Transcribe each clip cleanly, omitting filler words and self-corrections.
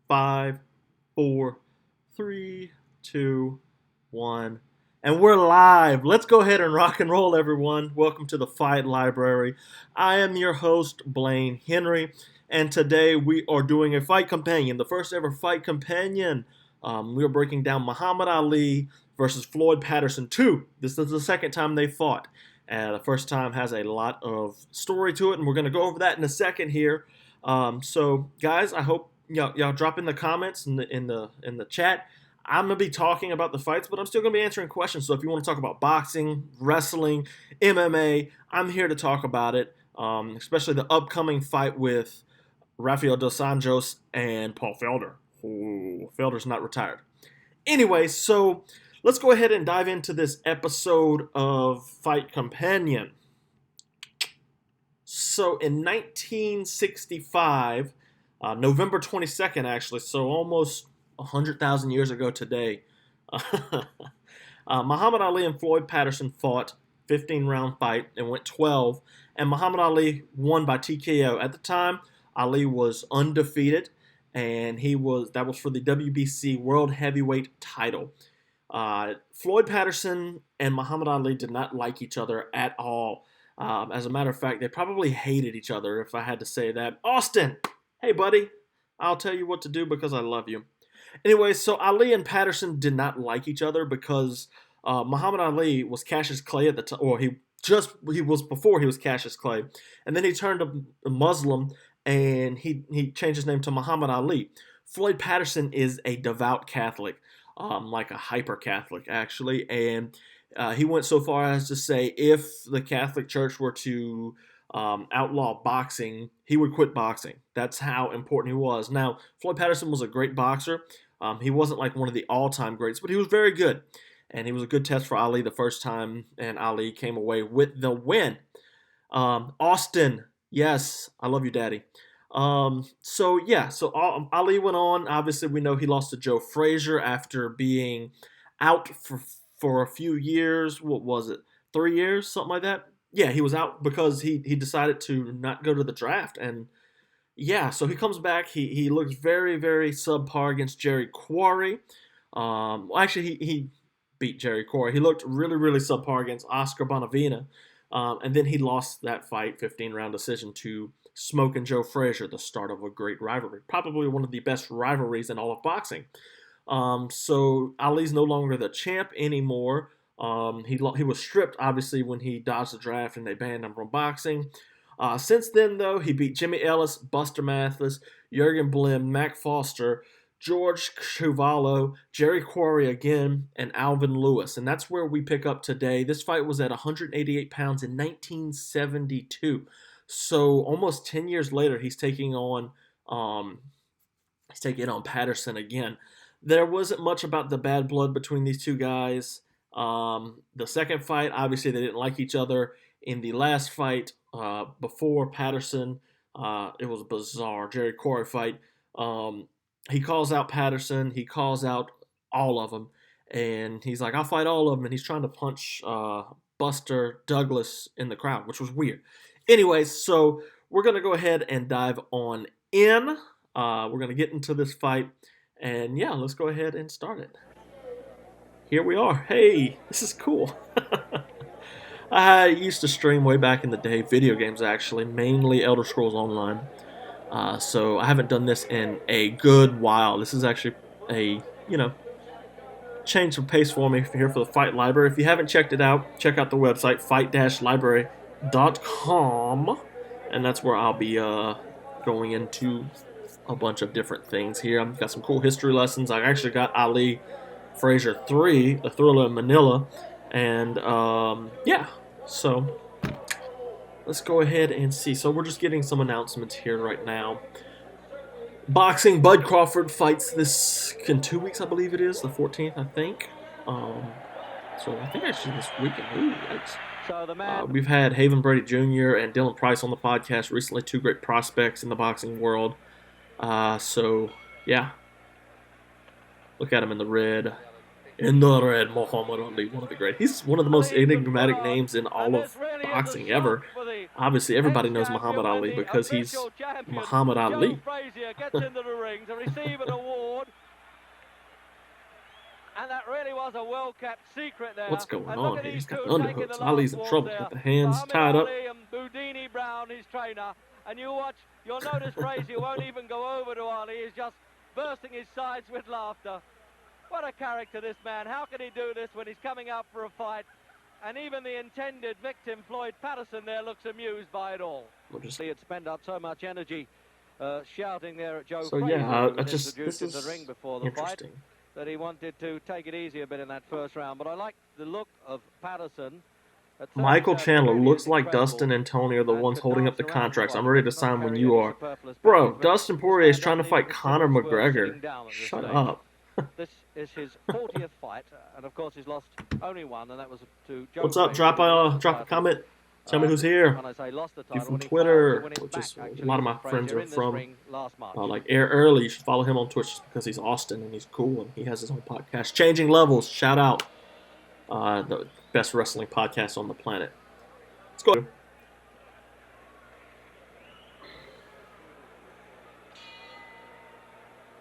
5, 4, 3, 2, 1. And we're live. Let's go ahead and rock and roll, everyone. Welcome to the Fight Library. I am your host, Blaine Henry, and today we are doing a fight companion, the first ever fight companion. We are breaking down Muhammad Ali versus Floyd Patterson 2. This is the second time they fought. The first time has a lot of story to it, and we're going to go over that in a second here. So, guys, I hope y'all drop in the comments in the chat. I'm gonna be talking about the fights, but I'm still gonna be answering questions. So if you want to talk about boxing, wrestling, MMA, I'm here to talk about it. Especially the upcoming fight with Rafael dos Anjos and Paul Felder. Ooh, Felder's not retired. Anyway, so let's go ahead and dive into this episode of Fight Companion. So in 1965, November 22nd, actually, so almost 100,000 years ago today, Muhammad Ali and Floyd Patterson fought 15-round fight and went 12, and Muhammad Ali won by TKO. At the time, Ali was undefeated, and that was for the WBC World Heavyweight title. Floyd Patterson and Muhammad Ali did not like each other at all. As a matter of fact, they probably hated each other, if I had to say that. Austin, hey buddy, I'll tell you what to do because I love you. Anyway, so Ali and Patterson did not like each other because Muhammad Ali was Cassius Clay at the time, or he was before he was Cassius Clay, and then he turned a Muslim and he changed his name to Muhammad Ali. Floyd Patterson is a devout Catholic, like a hyper Catholic actually, and he went so far as to say if the Catholic Church were to outlaw boxing, he would quit boxing. That's how important he was. Now, Floyd Patterson was a great boxer. He wasn't like one of the all-time greats, but he was very good. And he was a good test for Ali the first time, and Ali came away with the win. Austin, yes, I love you, Daddy. So Ali went on. Obviously, we know he lost to Joe Frazier after being out for a few years. What was it? 3 years, something like that. Yeah, he was out because he decided to not go to the draft, and yeah, so he comes back. He looks very, very subpar against Jerry Quarry. Actually, he beat Jerry Quarry. He looked really, really subpar against Oscar Bonavena. And then he lost that fight, 15-round decision, to Smoke and Joe Frazier, the start of a great rivalry. Probably one of the best rivalries in all of boxing. So Ali's no longer the champ anymore. He was stripped, obviously, when he dodged the draft and they banned him from boxing. Since then, though, he beat Jimmy Ellis, Buster Mathis, Jurgen Blim, Mac Foster, George Chuvalo, Jerry Quarry again, and Alvin Lewis. And that's where we pick up today. This fight was at 188 pounds in 1972. So almost 10 years later, he's taking on Patterson again. There wasn't much about the bad blood between these two guys. The second fight, obviously, they didn't like each other. In the last fight, before Patterson, it was bizarre. Jerry Quarry fight. He calls out Patterson. He calls out all of them. And he's like, I'll fight all of them. And he's trying to punch Buster Douglas in the crowd, which was weird. Anyways, so we're going to go ahead and dive on in. We're going to get into this fight. And yeah, let's go ahead and start it. Here we are. Hey, this is cool. I used to stream way back in the day, video games actually, mainly Elder Scrolls Online. So I haven't done this in a good while. This is actually a, change of pace for me here for the Fight Library. If you haven't checked it out, check out the website, fight-library.com. And that's where I'll be going into a bunch of different things here. I've got some cool history lessons. I actually got Ali Frazier 3, The Thriller in Manila. And, yeah, so let's go ahead and see. So we're just getting some announcements here right now. Boxing, Bud Crawford fights this in 2 weeks, I believe it is, the 14th, I think. So I think actually this weekend. Ooh, yikes. We've had Haven Brady Jr. and Dylan Price on the podcast recently, two great prospects in the boxing world. So, yeah. Look at him in the red. In the red, Muhammad Ali, one of the great. He's one of the most enigmatic names in all of boxing ever. Obviously, everybody Heads knows champion Muhammad and Ali the because he's official champion, Muhammad Joe Ali. Frazier, gets into the ring to receive an award. And that really was a well-kept secret there. What's going And look on at here? these He's got two the taking the underhooks. last Ali's in walk trouble. there. Got the hands Muhammad tied up. Ali and Boudini Brown, his trainer. And you'll notice Frazier won't even go over to Ali. He's just bursting his sides with laughter. What a character, this man. How can he do this when he's coming out for a fight? And even the intended victim, Floyd Patterson, there looks amused by it all. He had spent up so much energy shouting there at Joe Frazier, yeah, who was this introduced in is the ring before the fight, interesting. that he wanted to take it easy a bit in that first round. But I like the look of Patterson. Michael Chandler looks like Dustin and Tony are the ones holding up the contracts. I'm ready to sign when you are. Bro, Dustin Poirier is trying to fight Conor McGregor. Shut up. This is his 40th fight, and of course he's lost only one, and that was to Joe What's up? Frazier. Drop a comment. Tell me who's here. When I say lost the If you're title, from Twitter, which is a lot of my friends are from, like Air Early, you should follow him on Twitch because he's Austin and he's cool and he has his own podcast. Changing Levels, shout out. The best wrestling podcast on the planet. Let's go.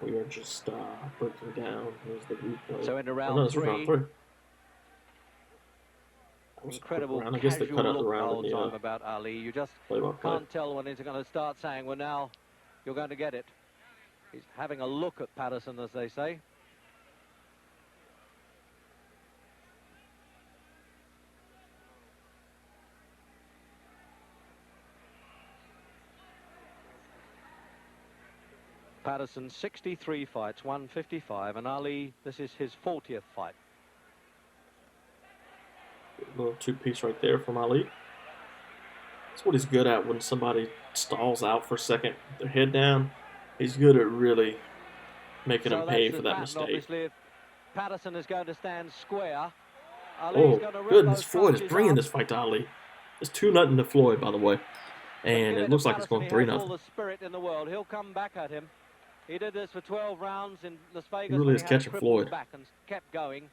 We are just breaking down. Here's the replay. So into round three. Incredible I guess they cut out the casual round look in the all time about Ali. You just play-by-play. can't tell when he's going to start saying, well, now you're going to get it. He's having a look at Patterson, as they say. Patterson, 63 fights, 155, and Ali, this is his 40th fight. A little two-piece right there from Ali. That's what he's good at when somebody stalls out for a second, their head down. He's good at really making them pay for that mistake. Obviously, if Patterson is going to stand square, Ali's going to rip goodness, those Floyd is bringing up. this fight to Ali. It's 2-0 to Floyd, by the way. And it looks like it's going 3-0. All the spirit in the world. He'll come back at him. He did this for 12 rounds in Las Vegas. He really is catching Floyd. Back and kept going,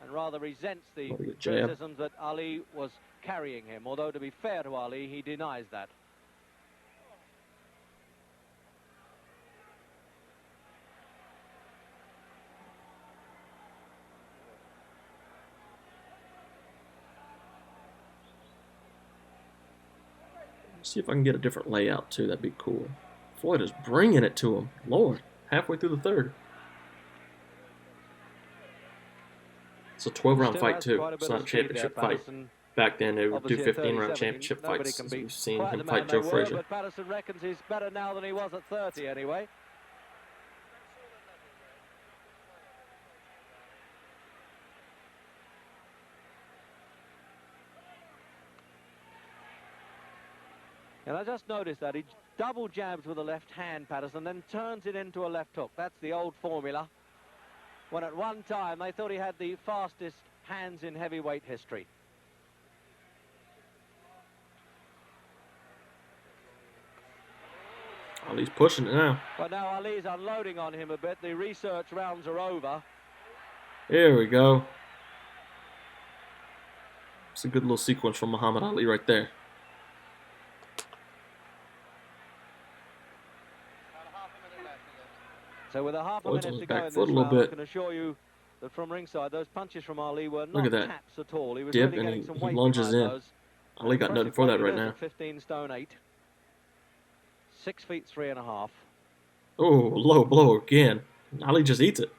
and rather resents the criticisms that Ali was carrying him. Although, to be fair to Ali, he denies that. See if I can get a different layout, too. That'd be cool. Floyd is bringing it to him. Lord, halfway through the third. It's a 12-round fight, too. It's not a championship fight. Back then, they would do 15-round championship fights, as we've seen him fight Joe Frazier. But Patterson reckons he's better now than he was at 30, anyway. And I just noticed that he double jabs with the left hand, Patterson, then turns it into a left hook. That's the old formula. When at one time they thought he had the fastest hands in heavyweight history. Ali's pushing it now. But now Ali's unloading on him a bit. The research rounds are over. There we go. It's a good little sequence from Muhammad Ali right there. So with a half a minute to go in this round, I can assure you that from ringside, those punches from Ali were not taps at all. He was dip really and some he weight lunges in. those. Ali got nothing for that right now. 15 stone 8. 6 feet 3.5. Oh, low blow again. Ali just eats it.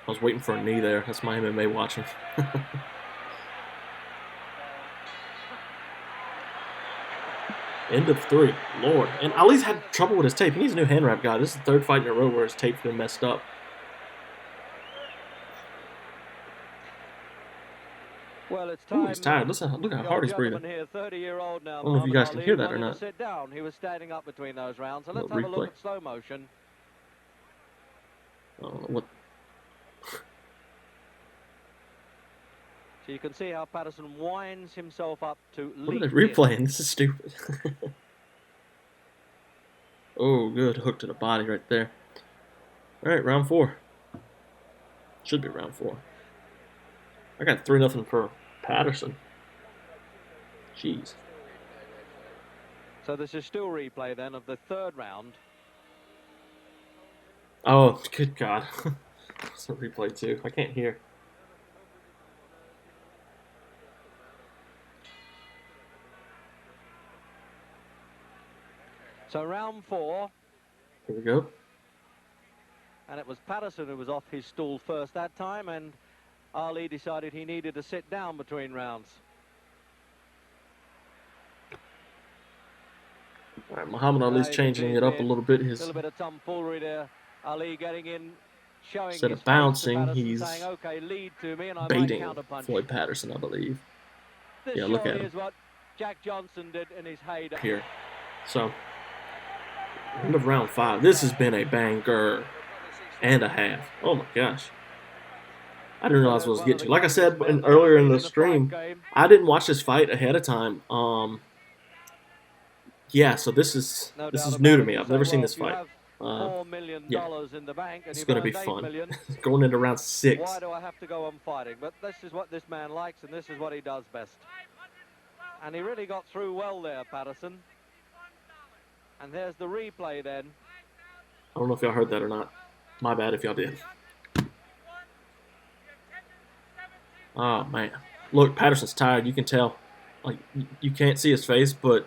I was waiting for a knee there. That's my MMA watching. End of 3. Lord. And Ali's had trouble with his tape. He needs a new hand wrap guy. This is the 3rd fight in a row where his tape's been messed up. Well, it's time. Ooh, he's tired. Look how hard he's breathing. Here, 30-year-old now, I don't know if you guys can hear that or not. Sit down. He was standing up between those rounds. So let's have a look at slow motion. I don't know what. So you can see how Patterson winds himself up to leap. What are they replaying? This is stupid. Oh, good. Hook to the body right there. All right, round 4. Should be round 4. I got 3-0 for Patterson. Jeez. So this is still replay then of the third round. Oh, good God. It's a replay too. I can't hear. So round 4. Here we go. And it was Patterson who was off his stool first that time, and Ali decided he needed to sit down between rounds. All right, Muhammad Ali's changing it up a little bit. A little bit of tomfoolery there. Ali getting in, showing instead his of bouncing, face to Patterson, he's saying, "Okay, lead to me, and I baiting might counterpunch." Floyd Patterson, I believe. This yeah, look at surely him. is what Jack Johnson did in his heyday. Here. So, end of round 5. This has been a banger and a half. Oh my gosh. I didn't realize what I was getting to. Like I said earlier in the stream, I didn't watch this fight ahead of time. Yeah, so this is new to me. I've never seen this fight. $4 million in the bank, and it's going to be fun. Going into round 6. Why do I have to go on fighting? But this is what this man likes, and this is what he does best. And he really got through well there, Patterson. And there's the replay then. I don't know if y'all heard that or not. My bad if y'all did. Oh, man. Look, Patterson's tired. You can tell. Like, you can't see his face, but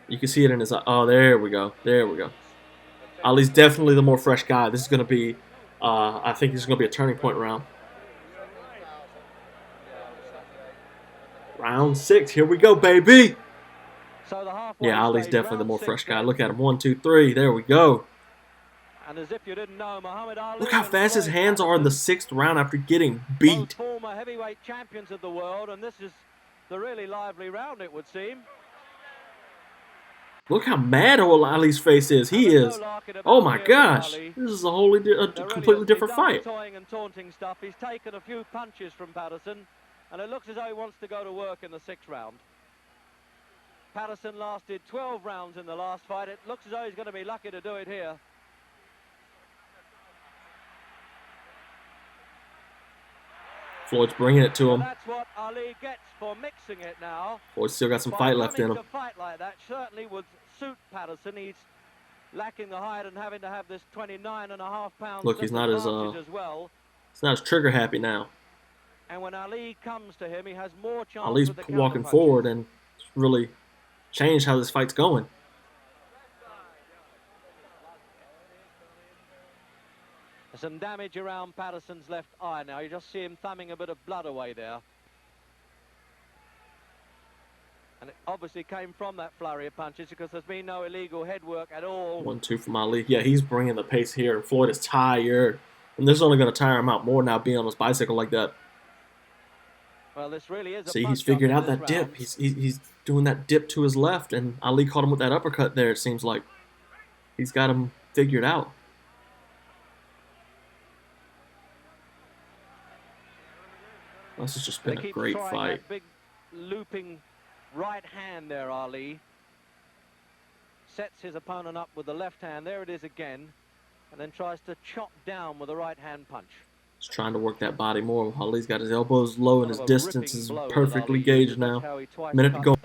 you can see it in his eye. Oh, there we go. There we go. Ali's definitely the more fresh guy. This is going to be, I think this is going to be a turning point round. Round 6. Here we go, baby. So yeah, Ali's definitely the more fresh guy. Look at him. 1, 2, 3. There we go. And as if you didn't know, Muhammad Ali, look how fast his hands are in the 6th round after getting beat. Both former heavyweight champions of the world, and this is the really lively round, it would seem. Look how mad old Ali's face is. He is. Oh my gosh. This is a completely different fight. Toying and taunting stuff. He's taken a few punches from Patterson, and it looks as though he wants to go to work in the 6th round. Patterson lasted 12 rounds in the last fight. It looks as though he's going to be lucky to do it here. Floyd's bringing it to him. That's what Ali gets for mixing it now. Floyd's still got some fight left in him. To fight like that certainly would suit Patterson. He's lacking the height and having to have this 29.5 pounds. Look, he's not as well. He's not as trigger happy now. And when Ali comes to him, he has more chance. Ali's walking forward and really changed how this fight's going. Some damage around Patterson's left eye now. You just see him thumbing a bit of blood away there. And it obviously came from that flurry of punches because there's been no illegal head work at all. 1-2 from Ali. Yeah, he's bringing the pace here. And Floyd is tired. And this is only going to tire him out more now being on his bicycle like that. Well, this really is a see, he's figured out that dip. He's doing that dip to his left. And Ali caught him with that uppercut there, it seems like. He's got him figured out. This has just been a great fight. That big looping right hand there, Ali. Sets his opponent up with the left hand. There it is again. And then tries to chop down with a right hand punch. He's trying to work that body more. Ali's got his elbows low and his distance is perfectly gauged now. Minute to go.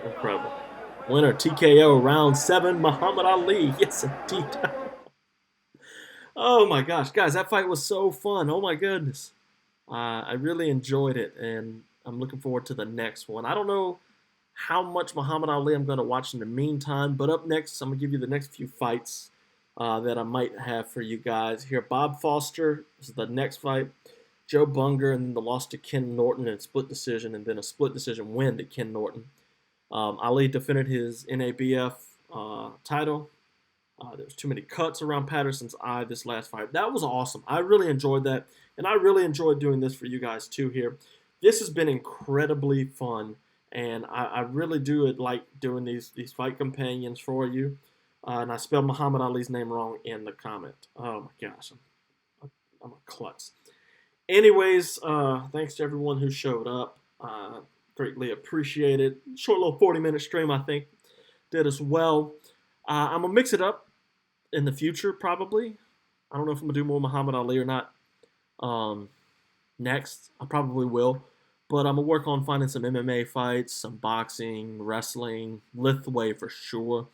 Incredible. Winner TKO round 7, Muhammad Ali. Yes, indeed. Oh my gosh, guys, that fight was so fun. Oh my goodness. I really enjoyed it, and I'm looking forward to the next one. I don't know how much Muhammad Ali I'm going to watch in the meantime, but up next, I'm going to give you the next few fights that I might have for you guys. Here, Bob Foster is the next fight. Joe Bunger, and then the loss to Ken Norton in a split decision, and then a split decision win to Ken Norton. Ali defended his NABF title. There was too many cuts around Patterson's eye this last fight. That was awesome. I really enjoyed that, and I really enjoyed doing this for you guys too here. This has been incredibly fun, and I really do like doing these fight companions for you. And I spelled Muhammad Ali's name wrong in the comment. Oh my gosh, I'm a klutz. Anyways, thanks to everyone who showed up. Greatly appreciated. Short little 40-minute stream, I think, did as well. I'm going to mix it up in the future, probably. I don't know if I'm going to do more Muhammad Ali or not. Um, next, I probably will. But I'm gonna work on finding some MMA fights, some boxing, wrestling, Lithway for sure.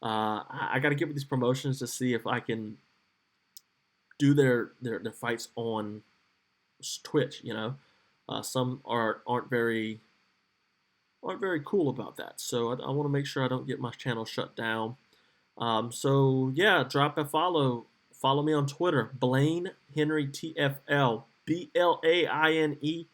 I got to get with these promotions to see if I can do their fights on Twitch. Some aren't very cool about that. So I want to make sure I don't get my channel shut down. So yeah, drop a follow. Follow me on Twitter, Blaine Henry TFL, BLAINEHENRY,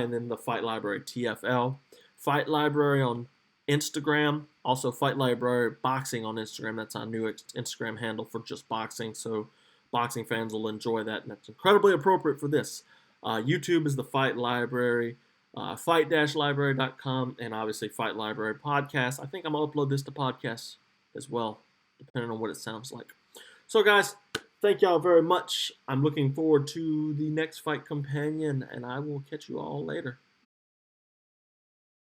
and then the Fight Library TFL. Fight Library on Instagram, also Fight Library Boxing on Instagram. That's our new Instagram handle for just boxing. So boxing fans will enjoy that, and that's incredibly appropriate for this. YouTube is the Fight Library, fight-library.com, and obviously Fight Library Podcast. I think I'm going to upload this to podcast as well, depending on what it sounds like. So, guys, thank y'all very much. I'm looking forward to the next fight companion, and I will catch you all later.